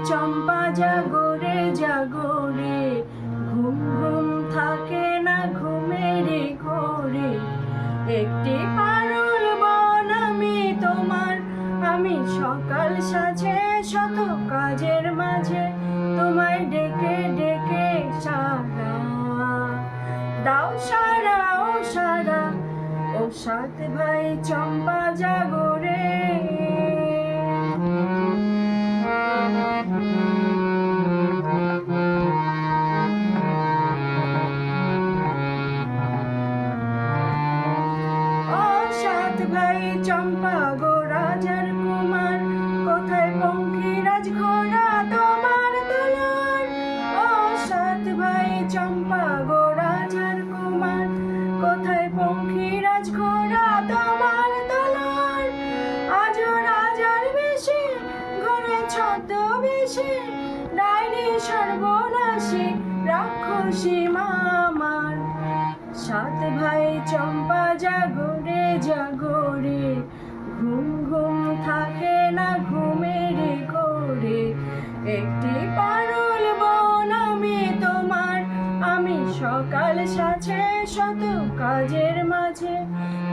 চম্পা জাগরে জাগরে, ঘুম ঘুম থাকে না ঘুমের ঘোরে। একটি পারুল বন আমি তোমার, আমি সকাল সাজে শত কাজের মাঝে তোমায় ডেকে ডেকে সারা দাও সারা ও সারা, ও সাত ভাই চম্পা জাগরে। ভাই চম্পা গো রাজার কুমার, কোথায় পঙ্খিরাজ ঘোড়া তোমার দোলার। ও সাত ভাই চম্পা গো রাজার কুমার, কোথায় পঙ্খিরাজ ঘোড়া তোমার দোলার। আজ রাজার বেশে ঘরে ছদ্মবেশে, ডাইনি সর্বনাশী রাক্ষসী মামার। সাত ভাই চম্পা জাগরে জাগরে, ঘুম ঘুম থাকে না ঘুমের ঘোরে। একটি পারুল বন আমি তোমার, আমি সকাল সাজে শত কাজের মাঝে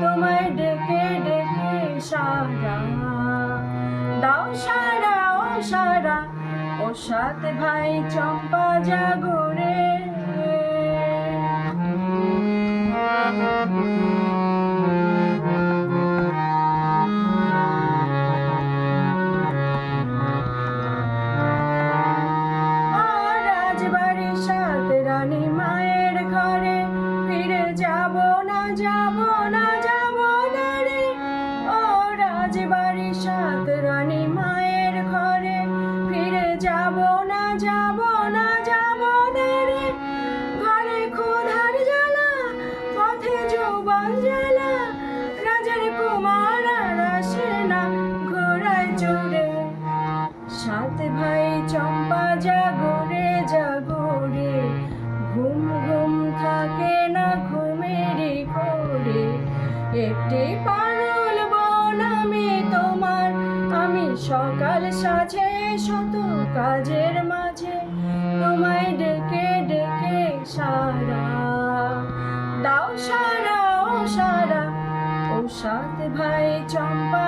তোমায় ডেকে ডেকে সারা দাও সারা ও সারা, ও সাত ভাই চম্পা জাগরে। রাজবাড়ির সাত রানী মায়ের ঘরে, ফিরে যাব না যাব না যাব না রে। ও রাজবাড়ির সাত রানী মায়ের ঘরে, ফিরে যাব না যাব না যাব না রে। ঘরে ক্ষুধার জ্বালা, পথে যৌবন জ্বালা, রাজার কুমার আর আসে না ঘোড়ায় চড়ে। সাত ভাই চম্পা জাগরে জাগরে, ঘুম ঘুম থাকে না ঘুমের ঘোরে। একটি পারুল বন আমি তোমার, আমি সকাল সাজে শত কাজের মাঝে তোমায় ডেকে ডেকে সারা দাও সারা ও সারা, ও সাত ভাই চম্পা